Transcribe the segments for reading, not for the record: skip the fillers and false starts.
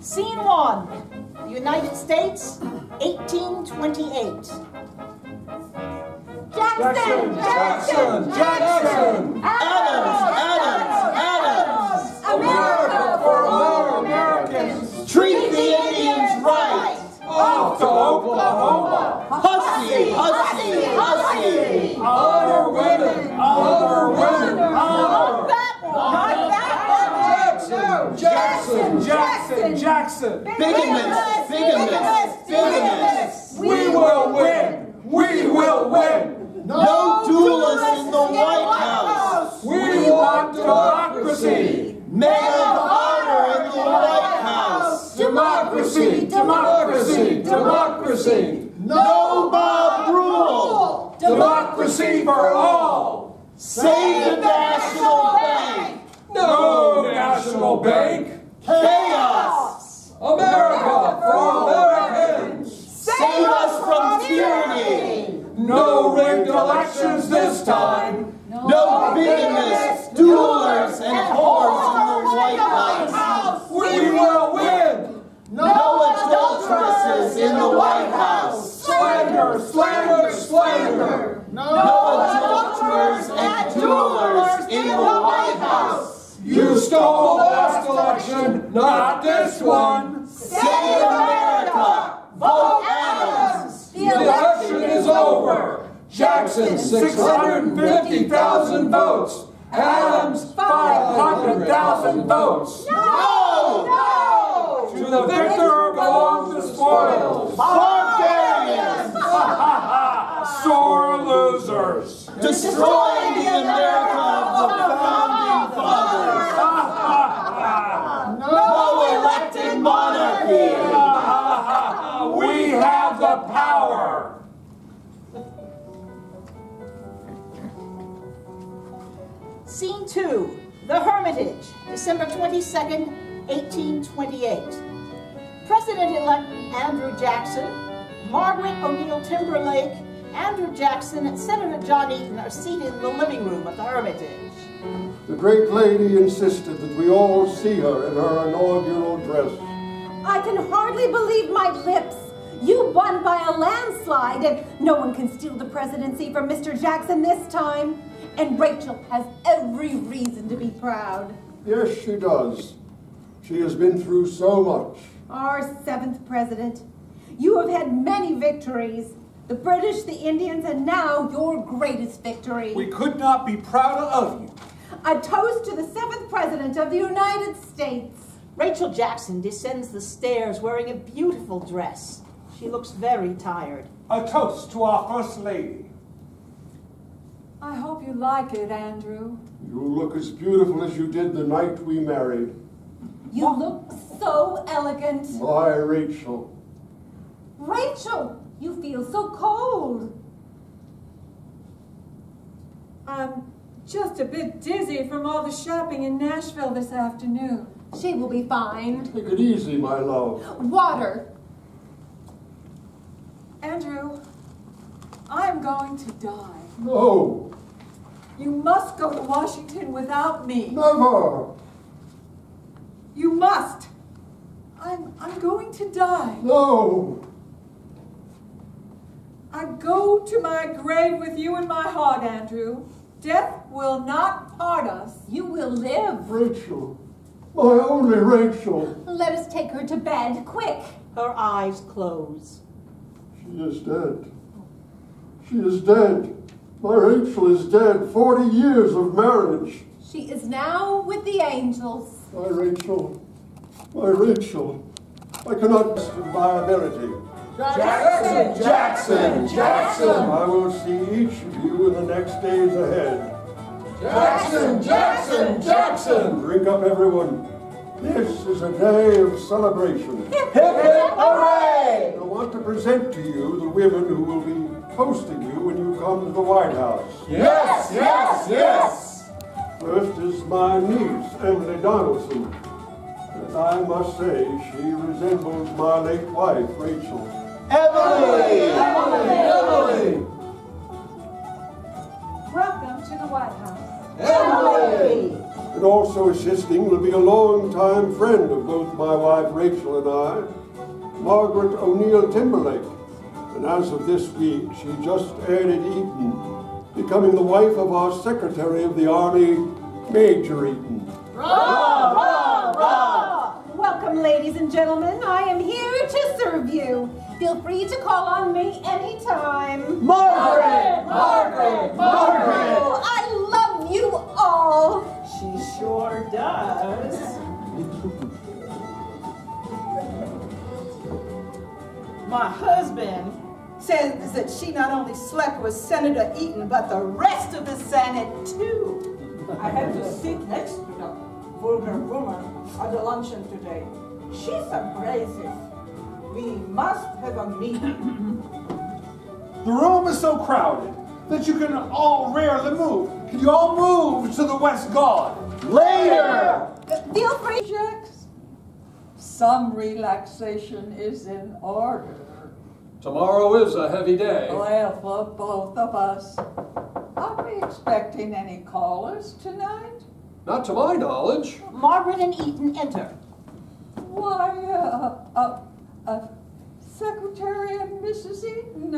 Scene 1, the United States, 1828. Jackson! Jackson! Jackson! Adams! America for all Americans! Treat the Indians right! Off to Oklahoma! Hussy! Honor women! Honor women! Honor! Not that one! Jackson! Bigamous! We will win! We will win! No duelists in the White House! We want democracy! Men of honor in the White House! Democracy! No mob rule! Democracy for all! Save the National Bank! No national bank! Chaos! America for Americans! Save us from tyranny! No rigged elections this time! No bigamists, duelers, and whores in the White House! We will win! No adulteresses in the White House! Slander! No adulterers and duelers in the White House! You stole the last election, not this one! Save America! Vote Adams! The election is over! Jackson, 650,000 votes! Adams, 500,000 votes! No! To the victor belong the spoils! Barbarians! Sore losers! Destroying the America of the Founding Fathers! No elected monarchy! We have the power! Scene 2, The Hermitage, December 22nd, 1828. President-elect Andrew Jackson, Margaret O'Neill Timberlake, Andrew Jackson, and Senator John Eaton are seated in the living room of the Hermitage. The great lady insisted that we all see her in her inaugural dress. I can hardly believe my lips. You won by a landslide, and no one can steal the presidency from Mr. Jackson this time. And Rachel has every reason to be proud. Yes, she does. She has been through so much. Our 7th president. You have had many victories. The British, the Indians, and now your greatest victory. We could not be prouder of you. A toast to the 7th president of the United States. Rachel Jackson descends the stairs wearing a beautiful dress. She looks very tired. A toast to our First Lady. I hope you like it, Andrew. You look as beautiful as you did the night we married. You look so elegant. My Rachel. Rachel, you feel so cold. I'm just a bit dizzy from all the shopping in Nashville this afternoon. She will be fine. Take it easy, my love. Water. Andrew, I'm going to die. No, You must go to Washington without me. never. You must. I'm going to die. No. I go to my grave with you in my heart, Andrew. Death will not part us. You will live. Rachel. My only Rachel. Let us take her to bed, quick. Her eyes close. She is dead. She is dead. My Rachel is dead. 40 years of marriage. She is now with the angels. My Rachel. My Rachel. I cannot rest in my ability. Jackson! I will see each of you in the next days ahead. Jackson! Drink up, everyone. This is a day of celebration. Hip, hip, hooray! I want to present to you the women who will be hosting you when you come to the White House. Yes! First is my niece, Emily Donaldson. And I must say, she resembles my late wife, Rachel. Emily! Welcome to the White House. Emily! And also assisting will be a long-time friend of both my wife Rachel and I, Margaret O'Neill Timberlake. And as of this week, she just added Eaton, becoming the wife of our Secretary of the Army, Major Eaton. Rah, rah, rah! Welcome, ladies and gentlemen. I am here to serve you. Feel free to call on me anytime. Margaret! Margaret! Margaret! Oh, I love you all. She sure does. My husband says that she not only slept with Senator Eaton, but the rest of the Senate, too. I had to sit next to the vulgar woman at the luncheon today. She's abrasive. We must have a meeting. The room is so crowded that you can all rarely move. Can you all move to the West Garden? Later! Feel free. Jax, some relaxation is in order. Tomorrow is a heavy day. Well, for both of us. Are we expecting any callers tonight? Not to my knowledge. Margaret and Eaton enter. Why, Secretary and Mrs. Eaton,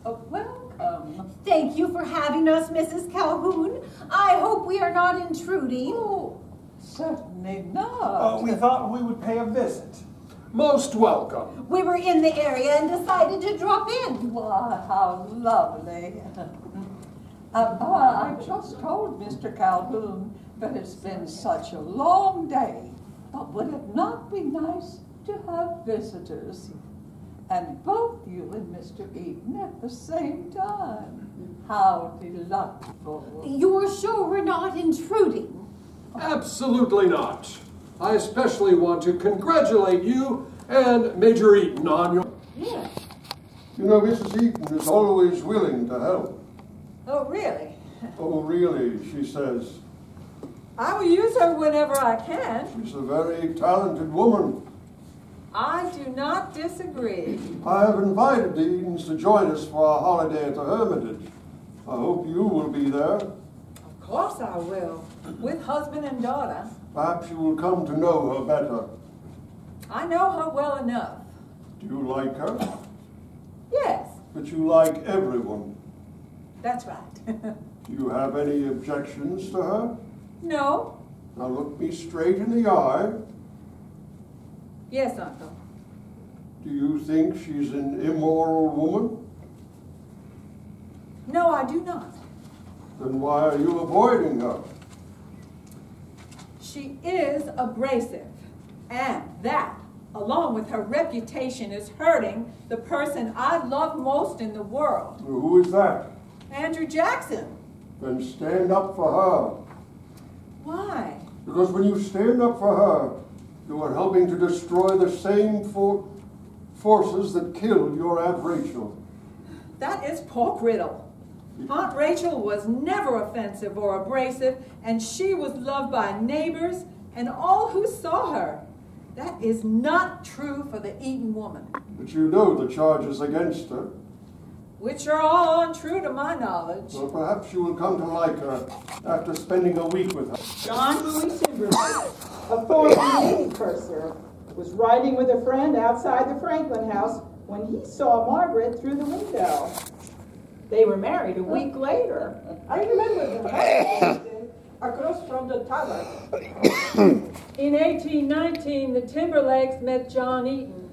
welcome. Thank you for having us, Mrs. Calhoun. I hope we are not intruding. Oh, certainly not. We thought we would pay a visit. Most welcome. We were in the area and decided to drop in. Why, how lovely. I just told Mr. Calhoun that it's been such a long day, but would it not be nice to have visitors? And both you and Mr. Eaton at the same time. How delightful. You're sure we're not intruding? Absolutely not. I especially want to congratulate you and Major Eaton on your... Yes. You know, Mrs. Eaton is always willing to help. Oh, really? Oh, really, she says. I will use her whenever I can. She's a very talented woman. I do not disagree. I have invited the Eatons to join us for our holiday at the Hermitage. I hope you will be there. Of course I will, with husband and daughter. Perhaps you will come to know her better. I know her well enough. Do you like her? Yes, But you like everyone. that's right. Do you have any objections to her? No? Now look me straight in the eye. Yes, Uncle. Do you think she's an immoral woman? No, I do not. Then why are you avoiding her? She is abrasive, and that, along with her reputation, is hurting the person I love most in the world. Who is that? Andrew Jackson. Then stand up for her. Why? Because when you stand up for her, you are helping to destroy the same forces that killed your Aunt Rachel. That is pork riddle. Aunt Rachel was never offensive or abrasive, and she was loved by neighbors and all who saw her. That is not true for the Eaton woman. But you know the charges against her. Which are all untrue to my knowledge. Well, perhaps you will come to like her after spending a week with her. John Louis Timberlake, a Thornton purser, was riding with a friend outside the Franklin house when he saw Margaret through the window. They were married a week later. I remember them across from the tower. In 1819, the Timberlakes met John Eaton,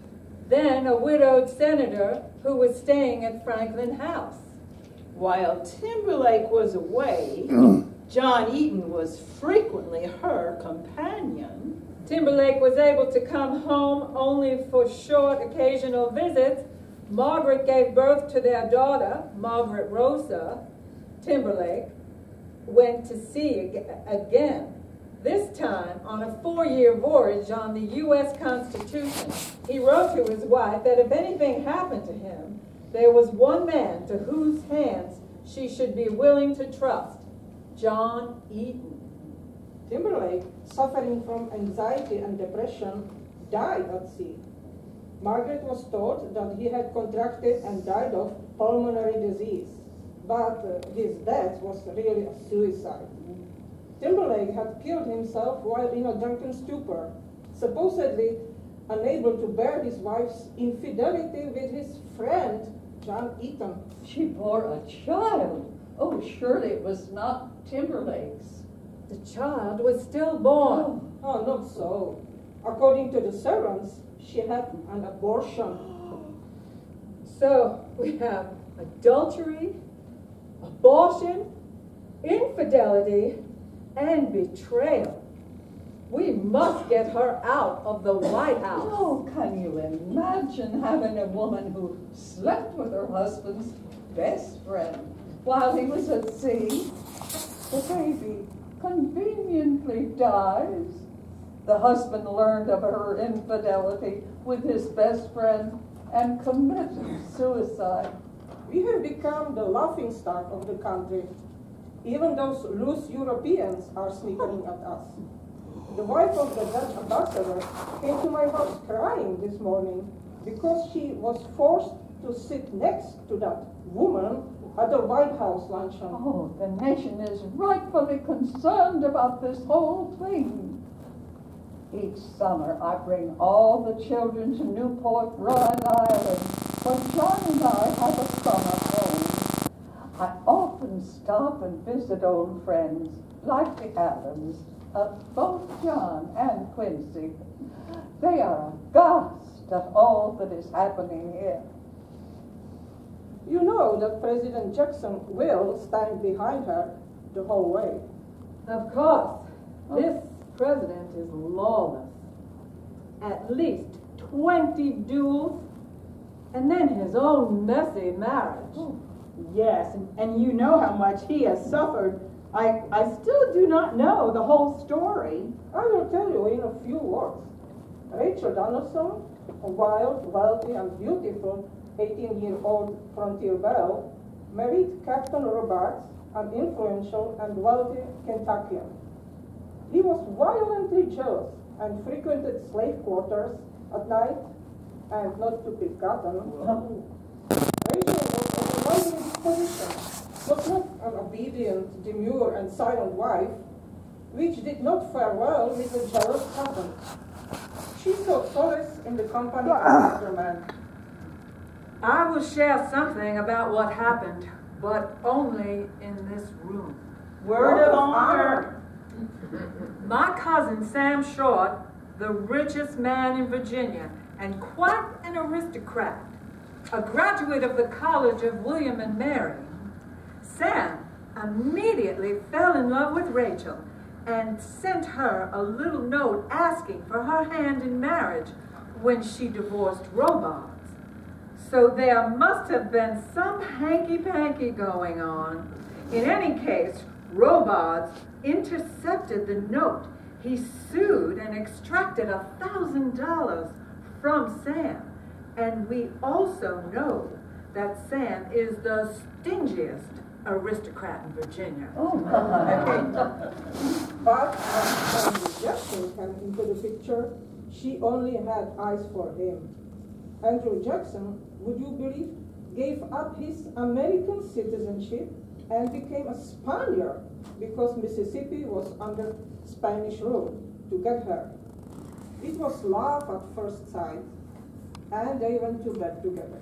then a widowed senator who was staying at Franklin House. While Timberlake was away, John Eaton was frequently her companion. Timberlake was able to come home only for short occasional visits. Margaret gave birth to their daughter, Margaret Rosa. Timberlake went to sea again, this time on a 4-year voyage on the U.S. Constitution. He wrote to his wife that if anything happened to him, there was one man to whose hands she should be willing to trust, John Eaton. Timberlake, suffering from anxiety and depression, died at sea. Margaret was told that he had contracted and died of pulmonary disease, but his death was really a suicide. Timberlake had killed himself while in a drunken stupor, supposedly unable to bear his wife's infidelity with his friend, John Eaton. She bore a child. Oh, surely it was not Timberlake's. The child was stillborn. Oh, not so. According to the servants, she had an abortion. So we have adultery, abortion, infidelity, and betrayal. We must get her out of the White House. Oh, can you imagine having a woman who slept with her husband's best friend while he was at sea? The baby conveniently dies. The husband learned of her infidelity with his best friend and committed suicide. We have become the laughingstock of the country. Even those loose Europeans are snickering at us. The wife of the Dutch ambassador came to my house crying this morning because she was forced to sit next to that woman at the White House luncheon. Oh, the nation is rightfully concerned about this whole thing. Each summer I bring all the children to Newport, Rhode Island, where John and I have a summer home. I often stop and visit old friends, like the Adams, both John and Quincy. They are aghast at all that is happening here. You know that President Jackson will stand behind her the whole way. Of course, this president is lawless. At least 20 duels, and then his own messy marriage. Yes, and you know how much he has suffered. I still do not know the whole story. I will tell you in a few words. Rachel Donaldson, a wild, wealthy, and beautiful 18-year-old frontier belle, married Captain Robarts, an influential and wealthy Kentuckian. He was violently jealous and frequented slave quarters at night, and not to be forgotten, Rachel was of a lively disposition, was not an obedient, demure, and silent wife, which did not fare well with a jealous husband. She sought solace in the company of another man. I will share something about what happened, but only in this room. Word of honor. My cousin Sam Short, the richest man in Virginia and quite an aristocrat, a graduate of the College of William and Mary, Sam immediately fell in love with Rachel and sent her a little note asking for her hand in marriage when she divorced Robards. So there must have been some hanky-panky going on. In any case, Robards intercepted the note. He sued and extracted $1,000 from Sam. And we also know that Sam is the stingiest aristocrat in Virginia. Oh, my. But when Jackson came into the picture, she only had eyes for him. Andrew Jackson, would you believe, gave up his American citizenship and became a Spaniard because Mississippi was under Spanish rule to get her. It was love at first sight, and they went to bed together.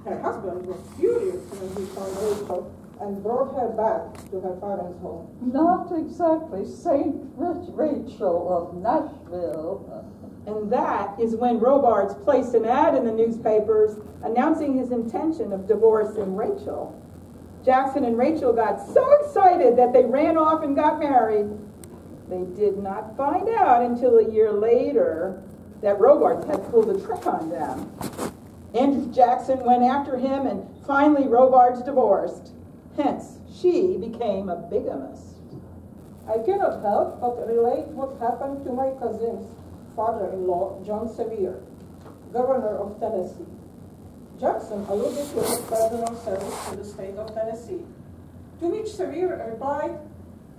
Her husband was furious when he found Rachel and brought her back to her parents' home. Not exactly St. Rachel of Nashville. And that is when Robards placed an ad in the newspapers announcing his intention of divorcing Rachel. Jackson and Rachel got so excited that they ran off and got married. They did not find out until a year later that Robards had pulled a trick on them. Andrew Jackson went after him, and finally Robards divorced. Hence, she became a bigamist. I cannot help but relate what happened to my cousin's father-in-law, John Sevier, governor of Tennessee. Jackson alluded to his personal service to the state of Tennessee, to which Sevier replied,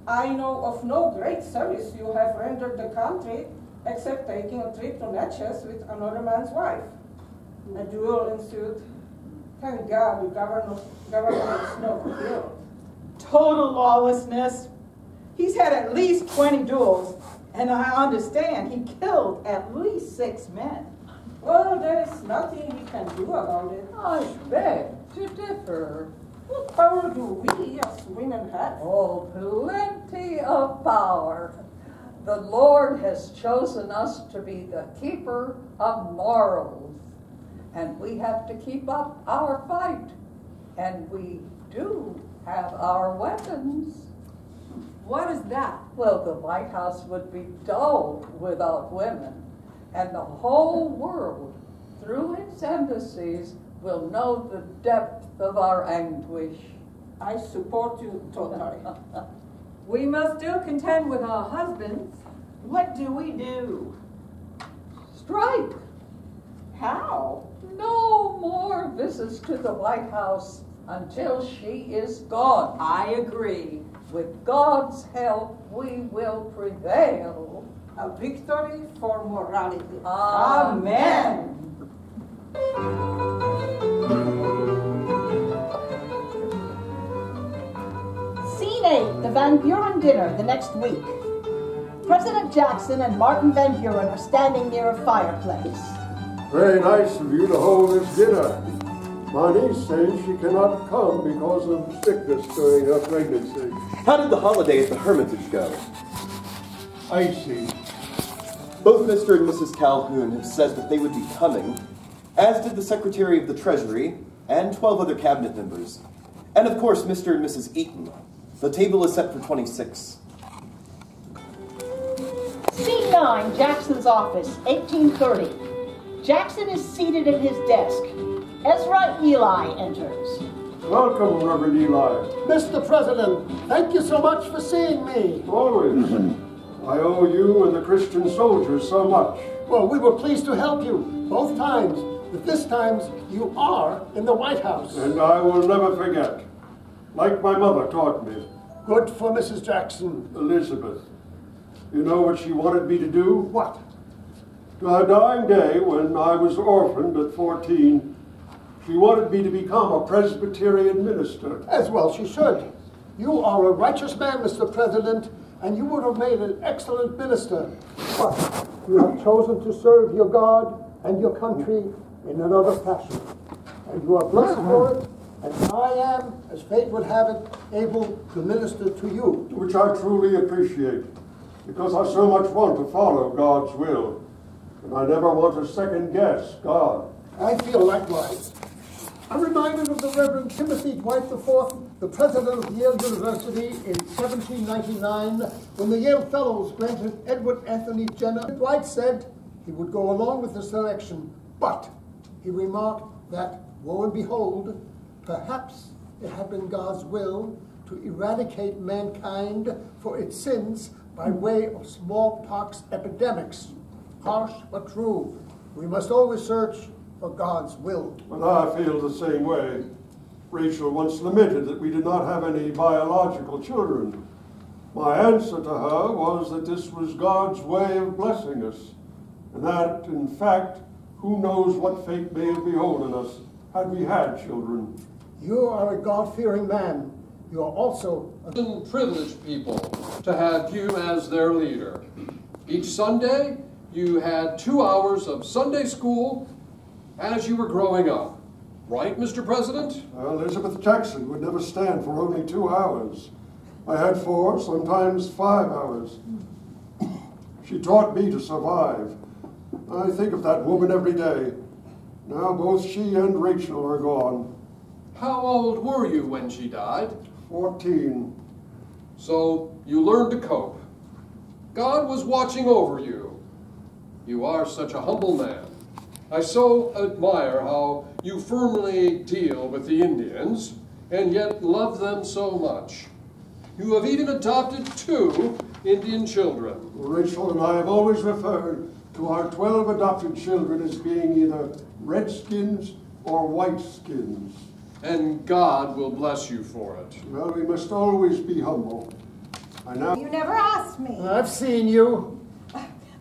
"I know of no great service you have rendered the country except taking a trip to Natchez with another man's wife." A duel ensued. Thank God the governor is not killed. Total lawlessness. He's had at least 20 duels, and I understand he killed at least 6 men. Well, there's nothing we can do about it. I beg to differ. What power do we as women have? Oh, plenty of power. The Lord has chosen us to be the keeper of morals, and we have to keep up our fight, and we do have our weapons. What is that? Well, the White House would be dull without women, and the whole world, through its embassies, will know the depth of our anguish. I support you totally. We must still contend with our husbands. What do we do? Strike! How? No more visits to the White House until she is gone. I agree. With God's help, we will prevail. A victory for morality. Amen. Scene 8, the Van Buren dinner the next week. President Jackson and Martin Van Buren are standing near a fireplace. Very nice of you to hold this dinner. My niece says she cannot come because of sickness during her pregnancy. How did the holiday at the Hermitage go? Icy. Both Mr. and Mrs. Calhoun have said that they would be coming, as did the Secretary of the Treasury and 12 other cabinet members. And of course, Mr. and Mrs. Eaton. The table is set for 26. Scene 9, Jackson's office, 1830. Jackson is seated at his desk. Ezra Eli enters. Welcome, Reverend Eli. Mr. President, thank you so much for seeing me. Always. I owe you and the Christian soldiers so much. Well, we were pleased to help you both times, but this time you are in the White House. And I will never forget, like my mother taught me. Good for Mrs. Jackson. Elizabeth. You know what she wanted me to do? What? To her dying day, when I was orphaned at 14, she wanted me to become a Presbyterian minister. As well she should. You are a righteous man, Mr. President, and you would have made an excellent minister. But you have chosen to serve your God and your country in another fashion. And you are blessed for it, and I am, as fate would have it, able to minister to you. Which I truly appreciate, because I so much want to follow God's will. And I never want to second guess God. I feel likewise. I'm reminded of the Reverend Timothy Dwight IV, the president of Yale University in 1799, when the Yale Fellows granted Edward Anthony Jenner. Dwight said he would go along with the selection, but he remarked that, woe and behold, perhaps it had been God's will to eradicate mankind for its sins by way of smallpox epidemics. Harsh but true. We must always search for God's will. Well, I feel the same way. Rachel once lamented that we did not have any biological children. My answer to her was that this was God's way of blessing us, and that, in fact, who knows what fate may have beholden us had we had children. You are a God-fearing man. You are also a privileged people to have you as their leader. Each Sunday, you had 2 hours of Sunday school as you were growing up. Right, Mr. President? Elizabeth Jackson would never stand for only 2 hours. I had 4, sometimes 5 hours. She taught me to survive. I think of that woman every day. Now both she and Rachel are gone. How old were you when she died? 14. So you learned to cope. God was watching over you. You are such a humble man. I so admire how you firmly deal with the Indians and yet love them so much. You have even adopted 2 Indian children. Rachel and I have always referred to our 12 adopted children as being either redskins or whiteskins. And God will bless you for it. Well, we must always be humble. You never asked me. I've seen you.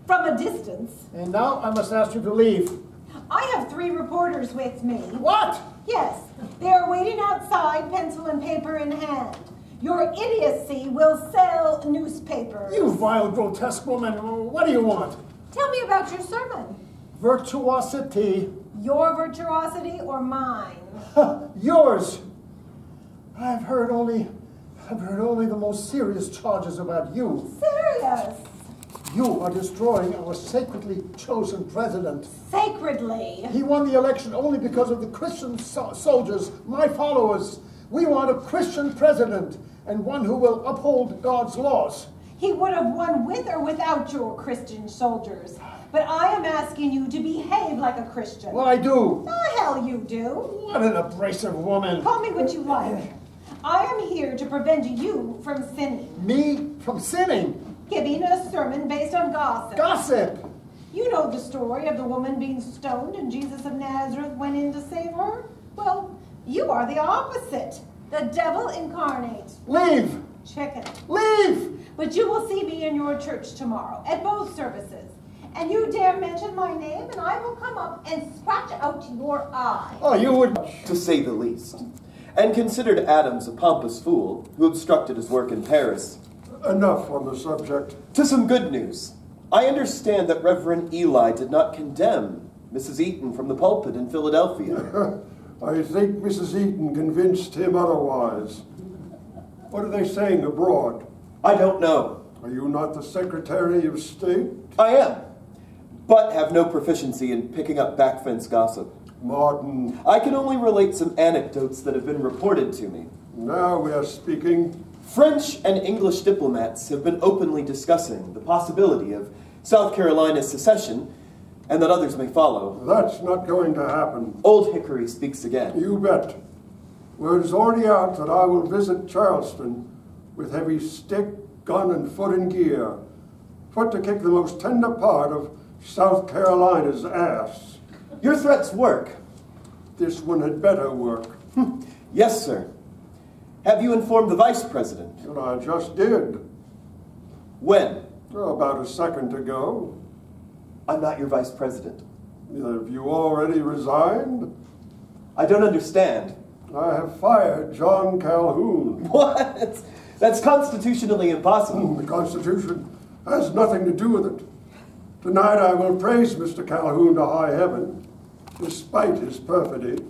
From a distance. And now I must ask you to leave. I have 3 reporters with me. What? Yes, they are waiting outside, pencil and paper in hand. Your idiocy will sell newspapers. You vile, grotesque woman, what do you want? Tell me about your sermon. Virtuosity. Your virtuosity or mine? Yours. I've heard only the most serious charges about you. Serious? You are destroying our sacredly chosen president. Sacredly? He won the election only because of the Christian soldiers, my followers. We want a Christian president and one who will uphold God's laws. He would have won with or without your Christian soldiers. But I am asking you to behave like a Christian. Well, I do. The hell you do. What an abrasive woman. Call me what you like. I am here to prevent you from sinning. Me? From sinning? Giving a sermon based on gossip. Gossip! You know the story of the woman being stoned and Jesus of Nazareth went in to save her? Well, you are the opposite. The devil incarnate. Leave! Chicken. Leave! But you will see me in your church tomorrow at both services. And you dare mention my name and I will come up and scratch out your eye. Oh, you would... To say the least. And considered Adams a pompous fool who obstructed his work in Paris. Enough on the subject. To some good news. I understand that Reverend Eli did not condemn Mrs. Eaton from the pulpit in Philadelphia. I think Mrs. Eaton convinced him otherwise. What are they saying abroad? I don't know. Are you not the Secretary of State? I am, but have no proficiency in picking up backfence gossip. Martin. I can only relate some anecdotes that have been reported to me. Now we are speaking. French and English diplomats have been openly discussing the possibility of South Carolina's secession, and that others may follow. That's not going to happen. Old Hickory speaks again. You bet. Word is already out that I will visit Charleston with heavy stick, gun, and foot in gear, put to kick the most tender part of South Carolina's ass. Your threats work. This one had better work. Yes, sir. Have you informed the Vice President? And I just did. When? Oh, about a second ago. I'm not your Vice President. Have you already resigned? I don't understand. I have fired John Calhoun. What? That's constitutionally impossible. The Constitution has nothing to do with it. Tonight I will praise Mr. Calhoun to high heaven, despite his perfidy.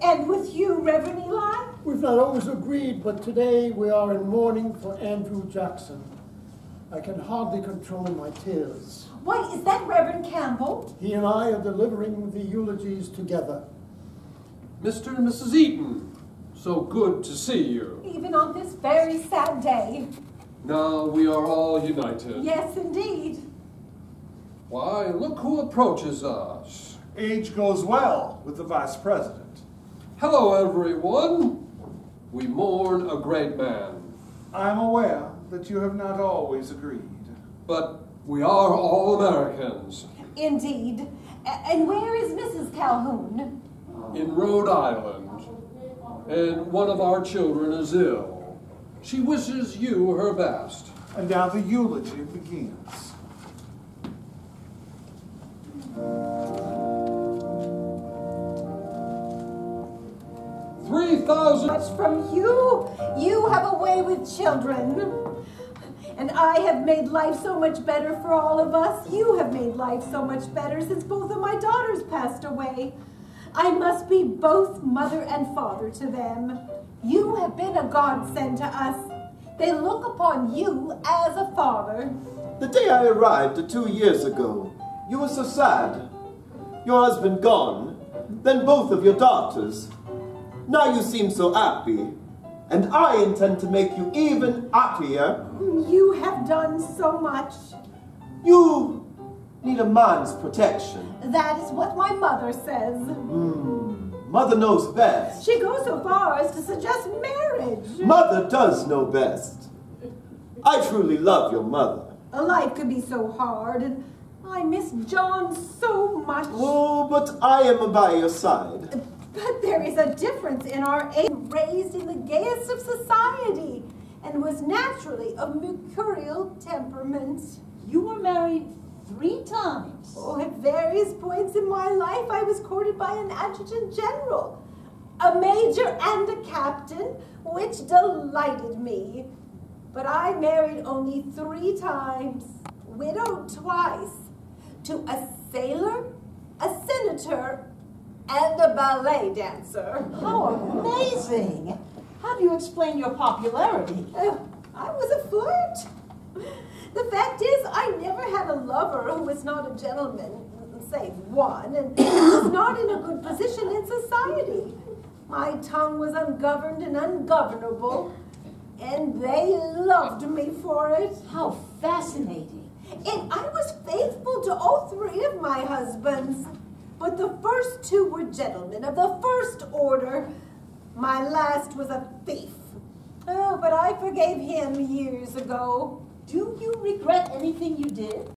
And with you, Reverend Eli? We've not always agreed, but today we are in mourning for Andrew Jackson. I can hardly control my tears. Why, is that Reverend Campbell? He and I are delivering the eulogies together. Mr. and Mrs. Eaton, so good to see you. Even on this very sad day. Now we are all united. Yes, indeed. Why, look who approaches us. Age goes well with the Vice President. Hello, everyone. We mourn a great man. I'm aware that you have not always agreed. But we are all Americans. Indeed. And where is Mrs. Calhoun? In Rhode Island. And one of our children is ill. She wishes you her best. And now the eulogy begins. 3,000. Much from you. You have a way with children. And I have made life so much better for all of us. You have made life so much better since both of my daughters passed away. I must be both mother and father to them. You have been a godsend to us. They look upon you as a father. The day I arrived 2 years ago, you were so sad. Your husband gone, then both of your daughters. Now you seem so happy, and I intend to make you even happier. You have done so much. You need a man's protection. That is what my mother says. Mother knows best. She goes so far as to suggest marriage. Mother does know best. I truly love your mother. Life could be so hard, and I miss John so much. Oh, but I am by your side. But there is a difference in our age. Raised in the gayest of society, and was naturally of mercurial temperament. You were married 3 times. Oh, at various points in my life, I was courted by an adjutant general. a major and a captain, which delighted me. But I married only 3 times, widowed twice, to a sailor, a senator, and a ballet dancer. How amazing! How do you explain your popularity? I was a flirt. The fact is, I never had a lover who was not a gentleman, save one, and was not in a good position in society. My tongue was ungoverned and ungovernable, and they loved me for it. How fascinating. And I was faithful to all 3 of my husbands. But the first 2 were gentlemen of the first order. My last was a thief. Oh, but I forgave him years ago. Do you regret anything you did?